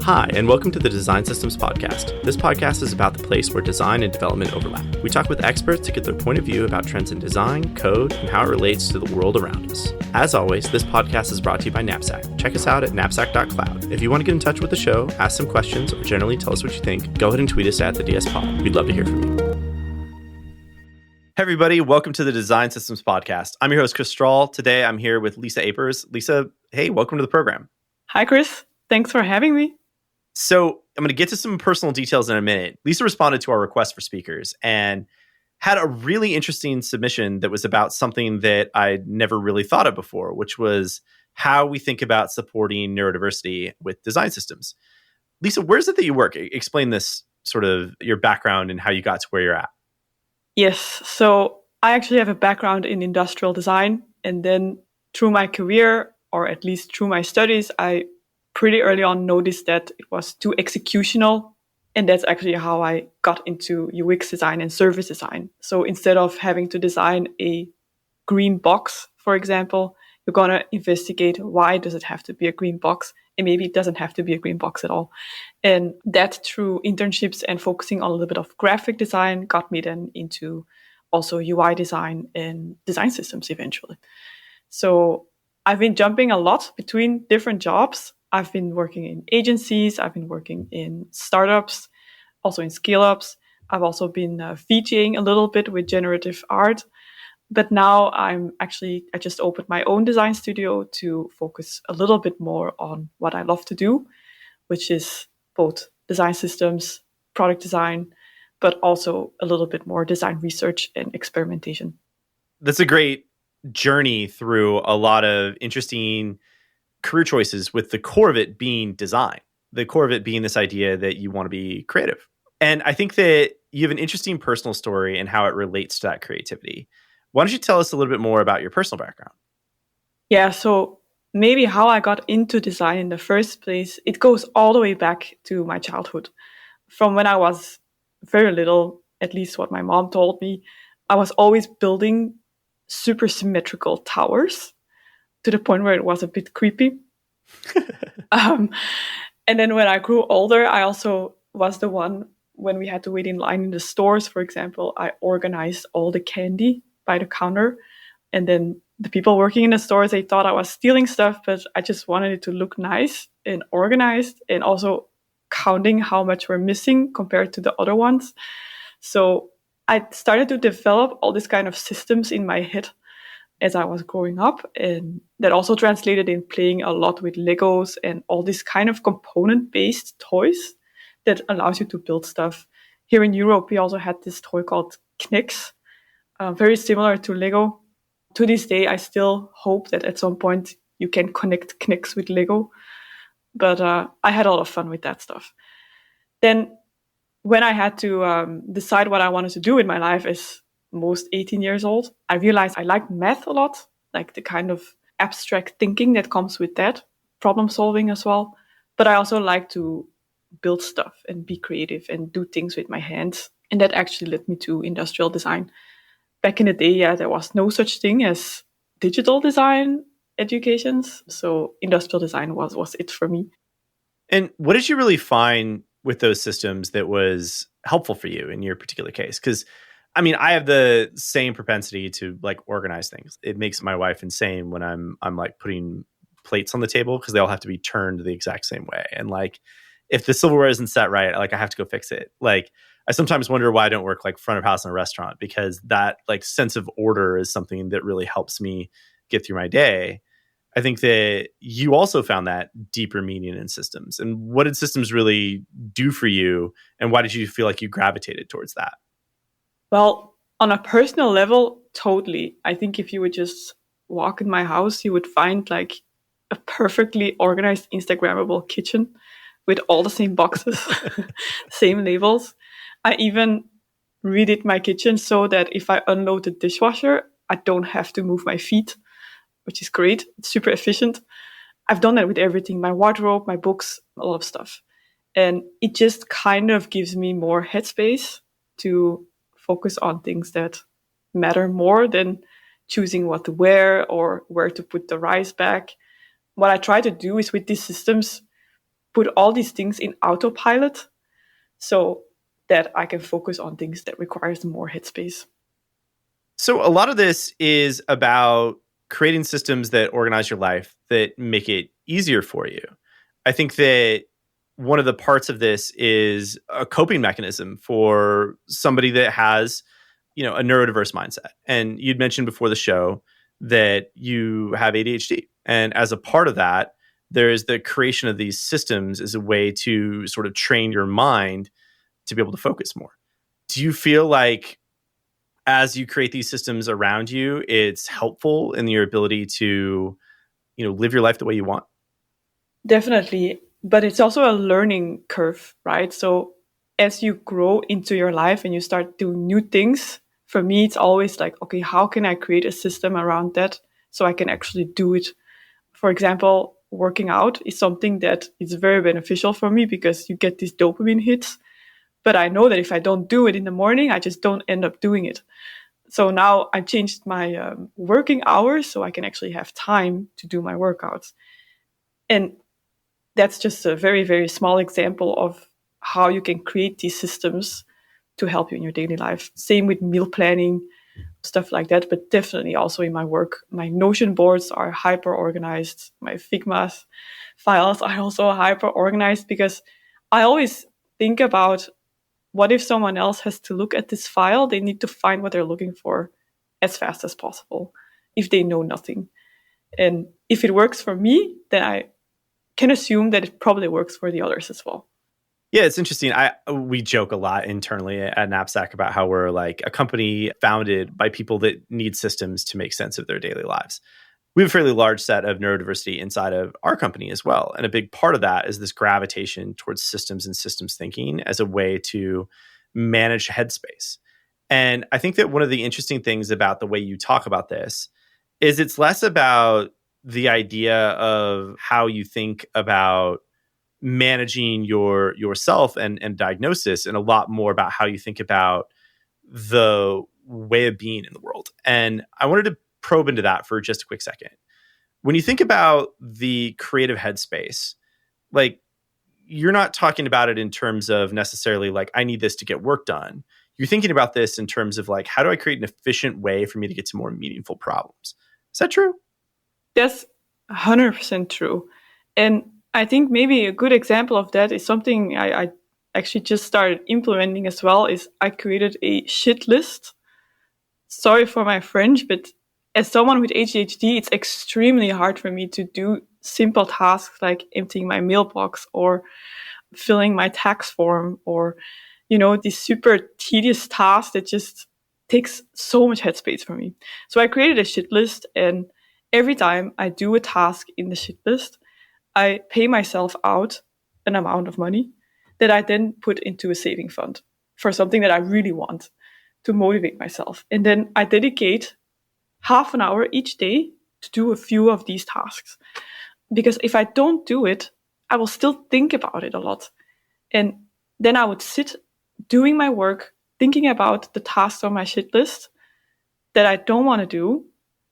Hi, and welcome to the Design Systems Podcast. This podcast is about the place where design and development overlap. We talk with experts to get their point of view about trends in design, code, and how it relates to the world around us. As always, this podcast is brought to you by Knapsack. Check us out at knapsack.cloud. If you want to get in touch with the show, ask some questions, or generally tell us what you think, go ahead and tweet us at the DS Pod. We'd love to hear from you. Hey everybody, welcome to the Design Systems Podcast. I'm your host, Chris Strahl. Today I'm here with Lisa Apers. Lisa, hey, welcome to the program. Hi, Chris. Thanks for having me. So I'm going to get to some personal details in a minute. Lisa responded to our request for speakers and had a really interesting submission that was about something that I'd never really thought of before, which was how we think about supporting neurodiversity with design systems. Lisa, where is it that you work? Explain this sort of your background and how you got to where you're at. Yes. So I actually have a background in industrial design. And then through my career, or at least through my studies, I pretty early on noticed that it was too executional. And that's actually how I got into UX design and service design. So instead of having to design a green box, for example, you're going to investigate why does it have to be a green box? And maybe it doesn't have to be a green box at all. And that through internships and focusing on a little bit of graphic design got me then into also UI design and design systems eventually. So I've been jumping a lot between different jobs. I've been working in agencies. I've been working in startups, also in scale-ups. I've also been VJing a little bit with generative art. But now I just opened my own design studio to focus a little bit more on what I love to do, which is both design systems, product design, but also a little bit more design research and experimentation. That's a great journey through a lot of interesting career choices, with the core of it being design, the core of it being this idea that you want to be creative. And I think that you have an interesting personal story and how it relates to that creativity. Why don't you tell us a little bit more about your personal background? Yeah, so maybe how I got into design in the first place, it goes all the way back to my childhood. From when I was very little, at least what my mom told me, I was always building super symmetrical towers to the point where it was a bit creepy. And then when I grew older, I also was the one, when we had to wait in line in the stores, for example, I organized all the candy by the counter. And then the people working in the stores, they thought I was stealing stuff, but I just wanted it to look nice and organized, and also counting how much we're missing compared to the other ones. So I started to develop all these kind of systems in my head as I was growing up. And that also translated in playing a lot with Legos and all these kind of component-based toys that allows you to build stuff. Here in Europe, we also had this toy called Knicks, very similar to Lego. To this day, I still hope that at some point you can connect Knicks with Lego. But I had a lot of fun with that stuff. Then when I had to decide what I wanted to do in my life as most 18 years old, I realized I like math a lot, like the kind of abstract thinking that comes with that, problem solving as well. But I also like to build stuff and be creative and do things with my hands. And that actually led me to industrial design. Back in the day, there was no such thing as digital design educations. So industrial design was it for me. And what did you really find with those systems that was helpful for you in your particular case? Because I mean, I have the same propensity to like organize things. It makes my wife insane when I'm like putting plates on the table, because they all have to be turned the exact same way. And like, if the silverware isn't set right, like I have to go fix it. Like, I sometimes wonder why I don't work like front of house in a restaurant, because that like sense of order is something that really helps me get through my day. I think that you also found that deeper meaning in systems. And what did systems really do for you? And why did you feel like you gravitated towards that? Well, on a personal level, totally. I think if you would just walk in my house, you would find like a perfectly organized Instagrammable kitchen with all the same boxes, same labels. I even redid my kitchen so that if I unload the dishwasher, I don't have to move my feet, which is great. It's super efficient. I've done that with everything, my wardrobe, my books, a lot of stuff. And it just kind of gives me more headspace to focus on things that matter more than choosing what to wear or where to put the rice back. What I try to do is with these systems, put all these things in autopilot so that I can focus on things that requires more headspace. So a lot of this is about creating systems that organize your life that make it easier for you. I think that one of the parts of this is a coping mechanism for somebody that has, a neurodiverse mindset. And you'd mentioned before the show that you have ADHD. And as a part of that, there's the creation of these systems as a way to sort of train your mind to be able to focus more. Do you feel like as you create these systems around you, it's helpful in your ability to, live your life the way you want? Definitely. But it's also a learning curve, right? So as you grow into your life and you start doing new things, for me, it's always like, okay, how can I create a system around that so I can actually do it? For example, working out is something that is very beneficial for me because you get these dopamine hits. But I know that if I don't do it in the morning, I just don't end up doing it. So now I changed my working hours so I can actually have time to do my workouts. And that's just a very, very small example of how you can create these systems to help you in your daily life. Same with meal planning, stuff like that, but definitely also in my work. My Notion boards are hyper organized. My Figma files are also hyper organized because I always think about what if someone else has to look at this file? They need to find what they're looking for as fast as possible if they know nothing. And if it works for me, then I can assume that it probably works for the others as well. Yeah, it's interesting. We joke a lot internally at Knapsack about how we're like a company founded by people that need systems to make sense of their daily lives. We have a fairly large set of neurodiversity inside of our company as well. And a big part of that is this gravitation towards systems and systems thinking as a way to manage headspace. And I think that one of the interesting things about the way you talk about this is it's less about the idea of how you think about managing yourself and diagnosis, and a lot more about how you think about the way of being in the world. And I wanted to probe into that for just a quick second. When you think about the creative headspace, like you're not talking about it in terms of necessarily like, I need this to get work done. You're thinking about this in terms of like, how do I create an efficient way for me to get to more meaningful problems? Is that true? That's 100% true. And I think maybe a good example of that is something I actually just started implementing as well is I created a shit list. Sorry for my French, but as someone with ADHD, it's extremely hard for me to do simple tasks like emptying my mailbox or filling my tax form or, these super tedious tasks that just takes so much headspace for me. So I created a shit list, and every time I do a task in the shit list, I pay myself out an amount of money that I then put into a saving fund for something that I really want to motivate myself. And then I dedicate half an hour each day to do a few of these tasks. Because if I don't do it, I will still think about it a lot. And then I would sit doing my work, thinking about the tasks on my shit list that I don't want to do.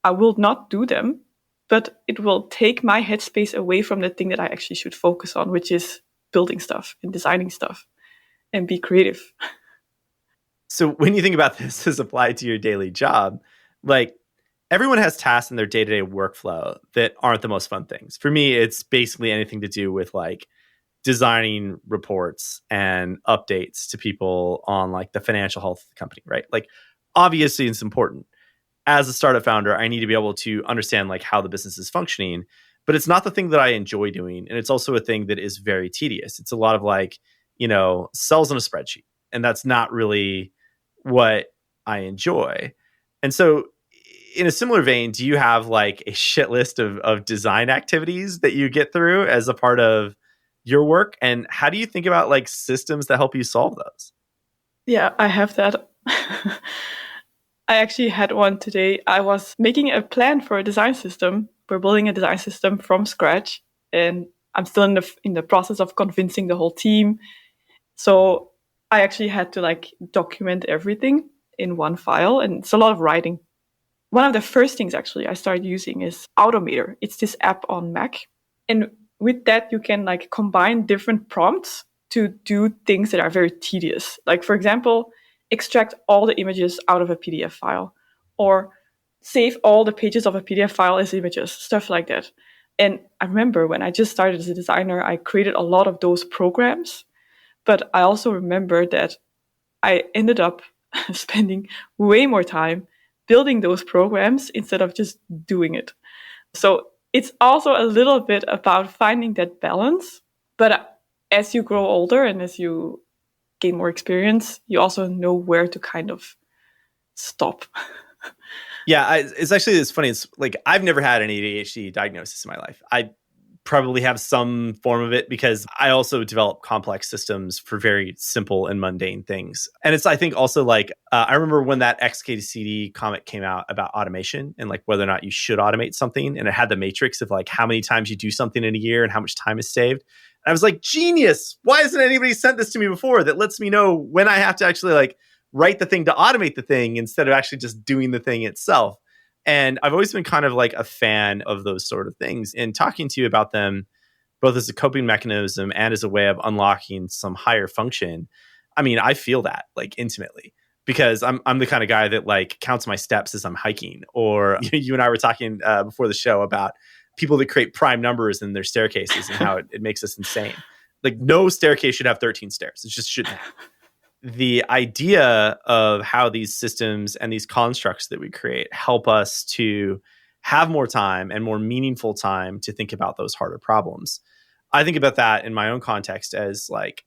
I will not do them, but it will take my headspace away from the thing that I actually should focus on, which is building stuff and designing stuff and be creative. So when you think about this as applied to your daily job, like everyone has tasks in their day-to-day workflow that aren't the most fun things. For me, it's basically anything to do with like designing reports and updates to people on like the financial health of the company, right? Like obviously it's important. As a startup founder, I need to be able to understand like how the business is functioning, but it's not the thing that I enjoy doing. And it's also a thing that is very tedious. It's a lot of like, cells in a spreadsheet. And that's not really what I enjoy. And so in a similar vein, do you have like a shit list of design activities that you get through as a part of your work? And how do you think about like systems that help you solve those? Yeah, I have that. I actually had one today. I was making a plan for a design system. We're building a design system from scratch, and I'm still in the process of convincing the whole team. So I actually had to like document everything in one file, and it's a lot of writing. One of the first things actually I started using is Automator. It's this app on Mac, and with that, you can like combine different prompts to do things that are very tedious. Like, for example, extract all the images out of a PDF file, or save all the pages of a PDF file as images, stuff like that. And I remember when I just started as a designer, I created a lot of those programs. But I also remember that I ended up spending way more time building those programs instead of just doing it. So it's also a little bit about finding that balance. But as you grow older and as you gain more experience, you also know where to kind of stop. Yeah, it's funny. It's like I've never had an ADHD diagnosis in my life. I probably have some form of it because I also develop complex systems for very simple and mundane things. And it's, I think, also like I remember when that XKCD comic came out about automation and like whether or not you should automate something, and it had the matrix of like how many times you do something in a year and how much time is saved. And I was like, genius! Why hasn't anybody sent this to me before that lets me know when I have to actually like write the thing to automate the thing instead of actually just doing the thing itself? And I've always been kind of like a fan of those sort of things, and talking to you about them both as a coping mechanism and as a way of unlocking some higher function. I mean, I feel that like intimately because I'm the kind of guy that like counts my steps as I'm hiking. Or you and I were talking before the show about people that create prime numbers in their staircases and how it makes us insane. Like no staircase should have 13 stairs. It just shouldn't have. The idea of how these systems and these constructs that we create help us to have more time and more meaningful time to think about those harder problems. I think about that in my own context as like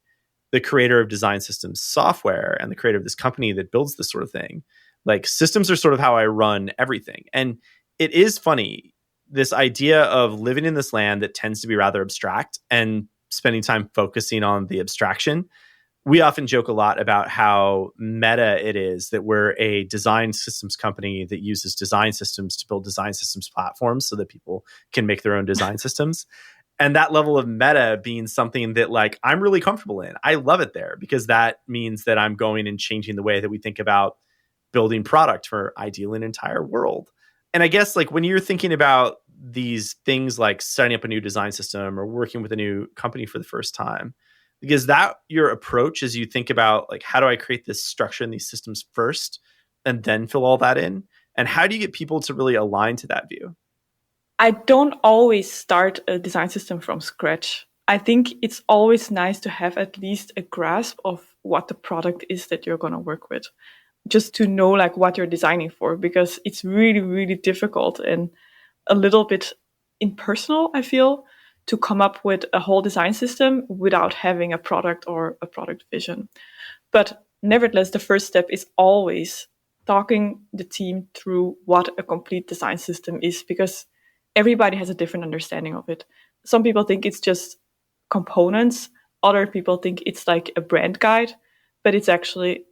the creator of design systems software and the creator of this company that builds this sort of thing. Like systems are sort of how I run everything. And it is funny, this idea of living in this land that tends to be rather abstract and spending time focusing on the abstraction. We often joke a lot about how meta it is that we're a design systems company that uses design systems to build design systems platforms so that people can make their own design systems. And that level of meta being something that like I'm really comfortable in. I love it there because that means that I'm going and changing the way that we think about building product for ideally an entire world. And I guess like when you're thinking about these things like setting up a new design system or working with a new company for the first time, is that your approach as you think about like, how do I create this structure in these systems first and then fill all that in? And how do you get people to really align to that view? I don't always start a design system from scratch. I think it's always nice to have at least a grasp of what the product is that you're going to work with, just to know like what you're designing for, because it's really, really difficult and a little bit impersonal, I feel, to come up with a whole design system without having a product or a product vision. But nevertheless, the first step is always talking the team through what a complete design system is, because everybody has a different understanding of it. Some people think it's just components. Other people think it's like a brand guide, but it's actually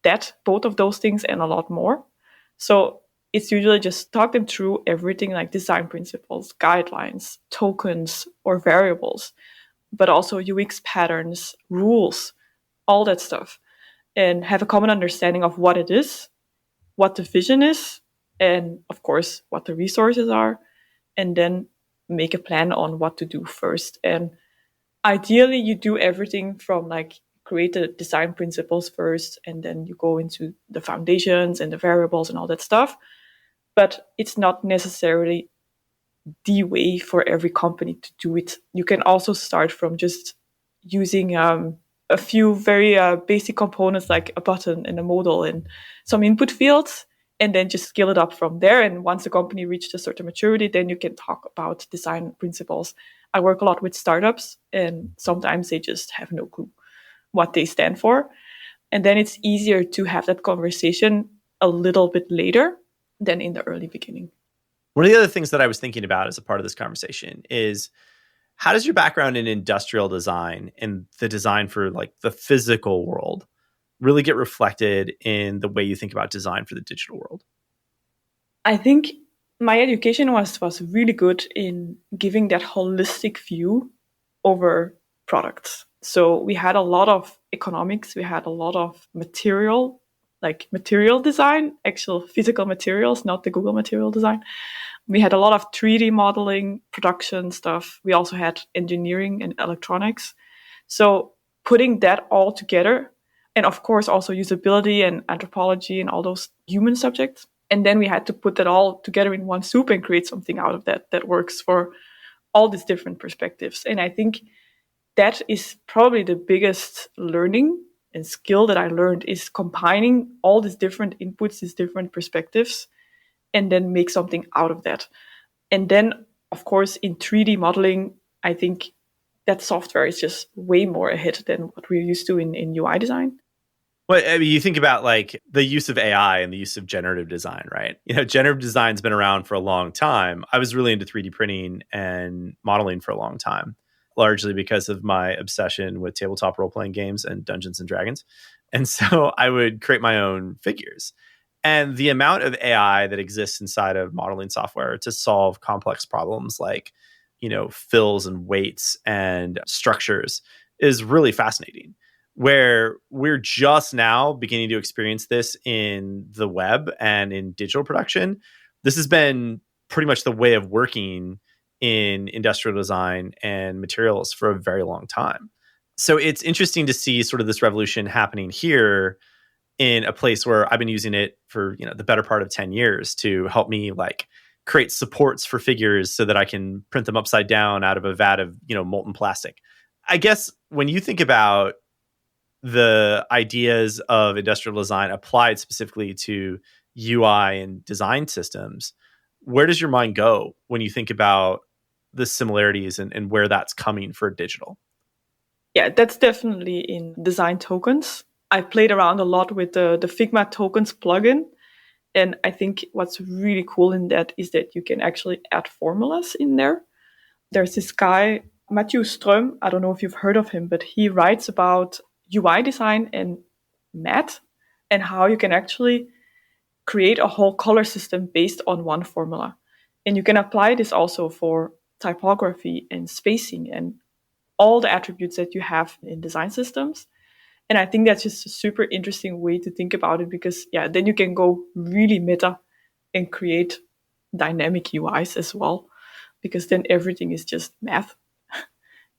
that, both of those things and a lot more. So it's usually just talk them through everything like design principles, guidelines, tokens, or variables, but also UX patterns, rules, all that stuff, and have a common understanding of what it is, what the vision is, and of course, what the resources are, and then make a plan on what to do first. And ideally, you do everything from like create the design principles first, and then you go into the foundations and the variables and all that stuff. But it's not necessarily the way for every company to do it. You can also start from just using a few very basic components like a button and a modal and some input fields, and then just scale it up from there. And once the company reached a certain maturity, then you can talk about design principles. I work a lot with startups, and sometimes they just have no clue what they stand for. And then it's easier to have that conversation a little bit later than in the early beginning. One of the other things that I was thinking about as a part of this conversation is, how does your background in industrial design and the design for like the physical world really get reflected in the way you think about design for the digital world? I think my education was really good in giving that holistic view over products. So we had a lot of economics, we had a lot of material like material design, actual physical materials, not the Google material design. We had a lot of 3D modeling, production stuff. We also had engineering and electronics. So putting that all together, and of course also usability and anthropology and all those human subjects. And then we had to put that all together in one soup and create something out of that that works for all these different perspectives. And I think that is probably the biggest learning and skill that I learned, is combining all these different inputs, these different perspectives, and then make something out of that. And then, of course, in 3D modeling, I think that software is just way more ahead than what we're used to in UI design. Well, I mean, you think about like the use of AI and the use of generative design, right? Generative design's been around for a long time. I was really into 3D printing and modeling for a long time, largely because of my obsession with tabletop role-playing games and Dungeons and Dragons. And so I would create my own figures. And the amount of AI that exists inside of modeling software to solve complex problems like, fills and weights and structures is really fascinating. Where we're just now beginning to experience this in the web and in digital production. This has been pretty much the way of working in industrial design and materials for a very long time. So it's interesting to see sort of this revolution happening here in a place where I've been using it for, the better part of 10 years to help me like create supports for figures so that I can print them upside down out of a vat of, molten plastic. I guess when you think about the ideas of industrial design applied specifically to UI and design systems, where does your mind go when you think about the similarities and where that's coming for digital? Yeah, that's definitely in design tokens. I played around a lot with the Figma tokens plugin. And I think what's really cool in that is that you can actually add formulas in there. There's this guy, Matthew Ström, I don't know if you've heard of him, but he writes about UI design and math and how you can actually create a whole color system based on one formula. And you can apply this also for typography and spacing and all the attributes that you have in design systems. And I think that's just a super interesting way to think about it because, then you can go really meta and create dynamic UIs as well, because then everything is just math.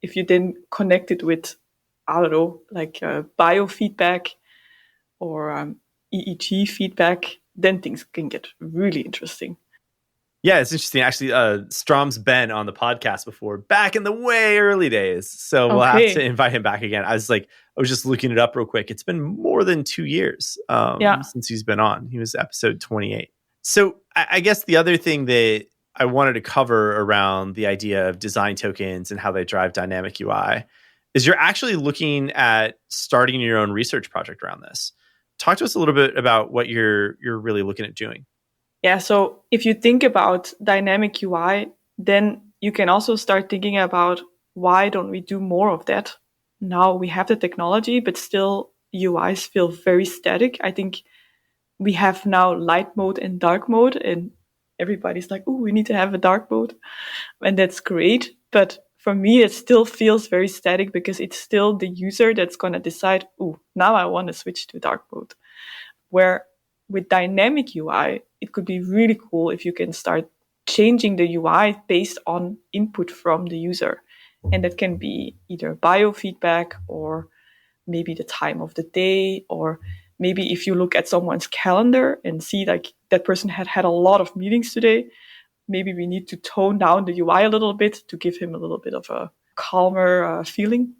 If you then connect it with, I don't know, like biofeedback or EEG feedback, then things can get really interesting. Yeah, it's interesting. Actually, Strom's been on the podcast before, back in the way early days. So we'll have to invite him back again. I was just looking it up real quick. It's been more than 2 years since he's been on. He was episode 28. So I guess the other thing that I wanted to cover around the idea of design tokens and how they drive dynamic UI is you're actually looking at starting your own research project around this. Talk to us a little bit about what you're really looking at doing. Yeah, so if you think about dynamic UI, then you can also start thinking about why don't we do more of that? Now we have the technology, but still UIs feel very static. I think we have now light mode and dark mode, and everybody's like, oh, we need to have a dark mode. And that's great. But for me, it still feels very static because it's still the user that's going to decide, oh, now I want to switch to dark mode. Where with dynamic UI, it could be really cool if you can start changing the UI based on input from the user. And that can be either biofeedback or maybe the time of the day, or maybe if you look at someone's calendar and see like that person had a lot of meetings today, maybe we need to tone down the UI a little bit to give him a little bit of a calmer feeling.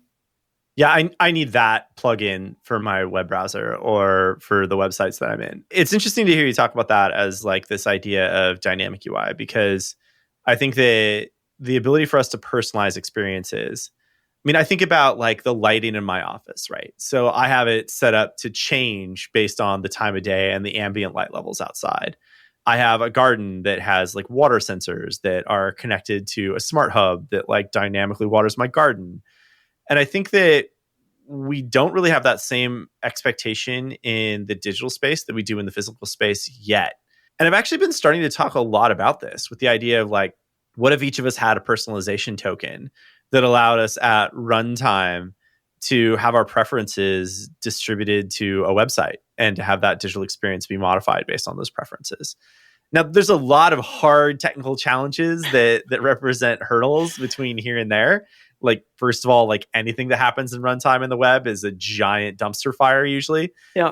Yeah, I need that plugin for my web browser or for the websites that I'm in. It's interesting to hear you talk about that as like this idea of dynamic UI, because I think that the ability for us to personalize experiences, I mean, I think about like the lighting in my office, right? So I have it set up to change based on the time of day and the ambient light levels outside. I have a garden that has like water sensors that are connected to a smart hub that like dynamically waters my garden. And I think that we don't really have that same expectation in the digital space that we do in the physical space yet. And I've actually been starting to talk a lot about this with the idea of like, what if each of us had a personalization token that allowed us at runtime to have our preferences distributed to a website and to have that digital experience be modified based on those preferences. Now, there's a lot of hard technical challenges that represent hurdles between here and there. Like, first of all, like anything that happens in runtime in the web is a giant dumpster fire usually. Yeah.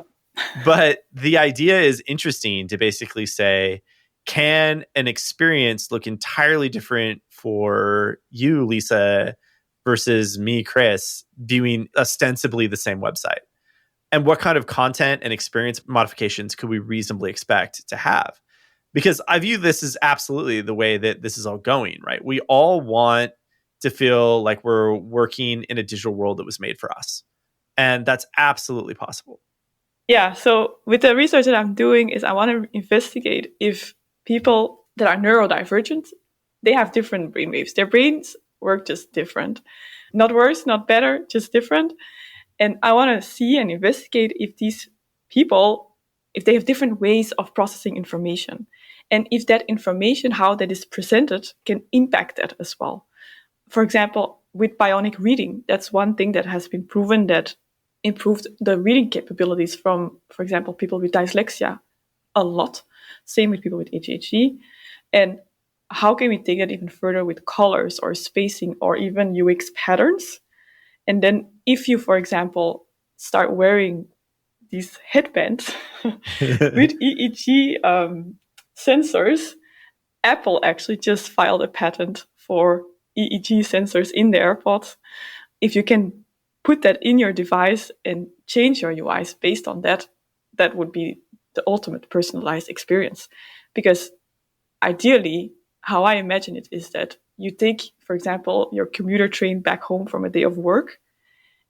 But the idea is interesting to basically say, can an experience look entirely different for you, Lisa, versus me, Chris, viewing ostensibly the same website? And what kind of content and experience modifications could we reasonably expect to have? Because I view this as absolutely the way that this is all going, right? We all want to feel like we're working in a digital world that was made for us. And that's absolutely possible. Yeah, so with the research that I'm doing is I want to investigate if people that are neurodivergent, they have different brainwaves. Their brains work just different. Not worse, not better, just different. And I want to see and investigate if these people, if they have different ways of processing information. And if that information, how that is presented, can impact that as well. For example, with bionic reading, that's one thing that has been proven that improved the reading capabilities from, for example, people with dyslexia a lot. Same with people with ADHD. And how can we take that even further with colors or spacing or even UX patterns? And then if you, for example, start wearing these headbands with EEG sensors, Apple actually just filed a patent for EEG sensors in the AirPods. If you can put that in your device and change your UIs based on that, that would be the ultimate personalized experience. Because ideally, how I imagine it is that you take, for example, your commuter train back home from a day of work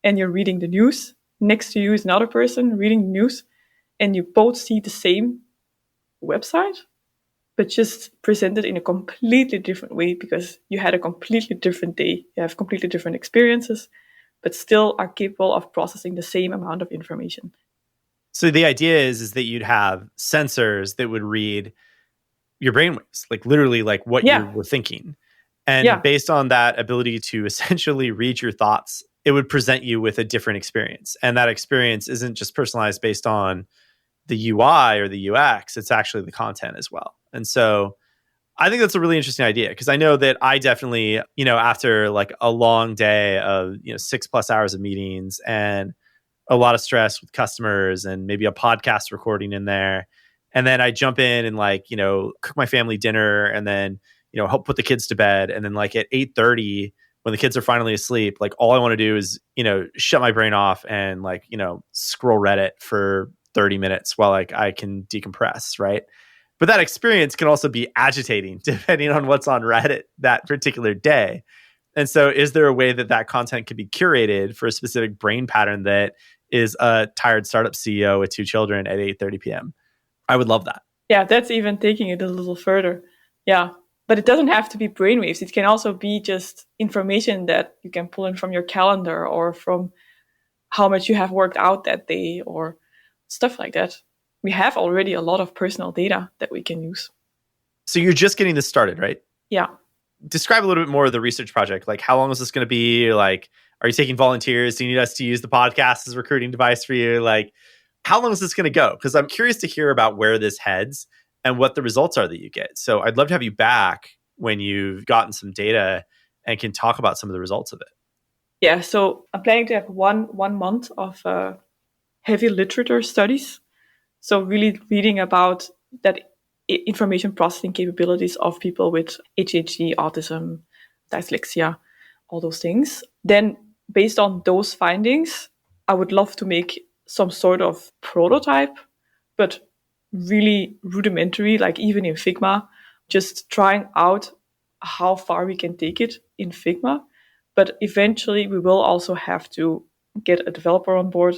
and you're reading the news. Next to you is another person reading the news, and you both see the same website, but just presented in a completely different way because you had a completely different day. You have completely different experiences, but still are capable of processing the same amount of information. So the idea is that you'd have sensors that would read your brainwaves, like literally like what you were thinking. And based on that ability to essentially read your thoughts, it would present you with a different experience. And that experience isn't just personalized based on the UI or the UX, it's actually the content as well. And so I think that's a really interesting idea because I know that I definitely, after like a long day of, 6+ hours of meetings and a lot of stress with customers and maybe a podcast recording in there. And then I jump in and cook my family dinner and then, help put the kids to bed. And then like at 8:30, when the kids are finally asleep, like all I want to do is, shut my brain off and scroll Reddit for 30 minutes while I can decompress. Right. But that experience can also be agitating depending on what's on Reddit that particular day. And so is there a way that content can be curated for a specific brain pattern that is a tired startup CEO with 2 children at 8:30 p.m.? I would love that. Yeah, that's even taking it a little further. Yeah. But it doesn't have to be brainwaves. It can also be just information that you can pull in from your calendar or from how much you have worked out that day or stuff like that. We have already a lot of personal data that we can use. So you're just getting this started, right? Yeah. Describe a little bit more of the research project. Like, how long is this going to be? Like, are you taking volunteers? Do you need us to use the podcast as a recruiting device for you? Like, how long is this going to go? Because I'm curious to hear about where this heads and what the results are that you get. So I'd love to have you back when you've gotten some data and can talk about some of the results of it. Yeah, so I'm planning to have one month of heavy literature studies. So really reading about that information processing capabilities of people with ADHD, autism, dyslexia, all those things. Then based on those findings, I would love to make some sort of prototype, but really rudimentary, like even in Figma, just trying out how far we can take it in Figma. But eventually we will also have to get a developer on board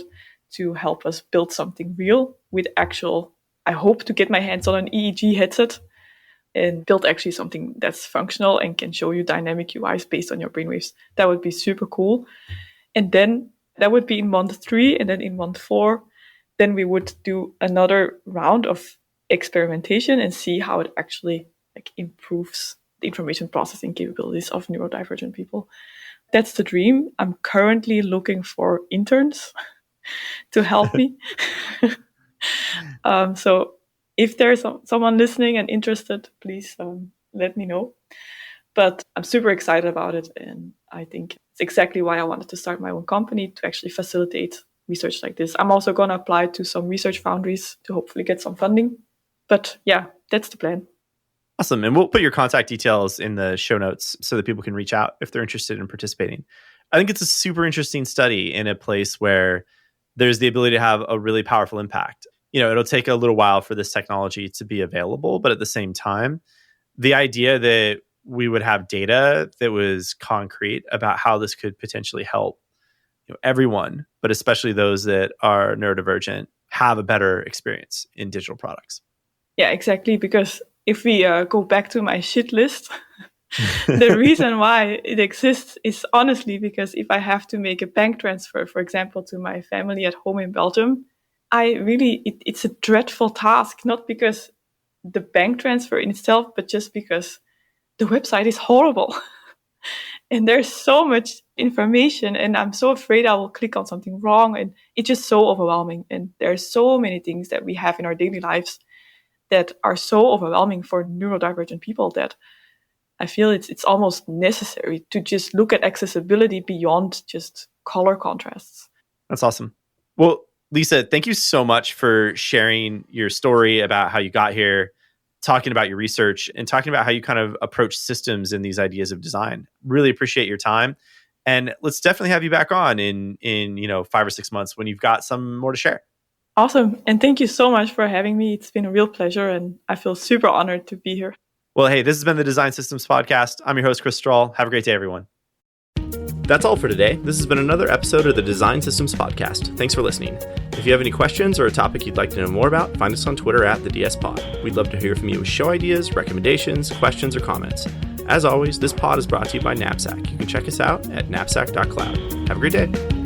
to help us build something real with actual, I hope to get my hands on an EEG headset and build actually something that's functional and can show you dynamic UIs based on your brainwaves. That would be super cool. And then that would be in month 3. And then in month 4, then we would do another round of experimentation and see how it actually improves the information processing capabilities of neurodivergent people. That's the dream. I'm currently looking for interns to help me. So if there's someone listening and interested, please let me know. But I'm super excited about it. And I think it's exactly why I wanted to start my own company, to actually facilitate research like this. I'm also going to apply to some research foundries to hopefully get some funding. But yeah, that's the plan. Awesome. And we'll put your contact details in the show notes so that people can reach out if they're interested in participating. I think it's a super interesting study in a place where there's the ability to have a really powerful impact. It'll take a little while for this technology to be available, but at the same time, the idea that we would have data that was concrete about how this could potentially help everyone, but especially those that are neurodivergent, have a better experience in digital products. Yeah, exactly. Because if we go back to my shit list, the reason why it exists is honestly because if I have to make a bank transfer, for example, to my family at home in Belgium, it's a dreadful task, not because the bank transfer in itself, but just because the website is horrible. And there's so much information and I'm so afraid I will click on something wrong. And it's just so overwhelming. And there's so many things that we have in our daily lives that are so overwhelming for neurodivergent people that I feel it's almost necessary to just look at accessibility beyond just color contrasts. That's awesome. Well, Lisa, thank you so much for sharing your story about how you got here, talking about your research, and talking about how you kind of approach systems and these ideas of design. Really appreciate your time. And let's definitely have you back on in 5 or 6 months when you've got some more to share. Awesome. And thank you so much for having me. It's been a real pleasure and I feel super honored to be here. Well, hey, this has been the Design Systems Podcast. I'm your host, Chris Strahl. Have a great day, everyone. That's all for today. This has been another episode of the Design Systems Podcast. Thanks for listening. If you have any questions or a topic you'd like to know more about, find us on Twitter at the DS Pod. We'd love to hear from you with show ideas, recommendations, questions, or comments. As always, this pod is brought to you by Knapsack. You can check us out at knapsack.cloud. Have a great day.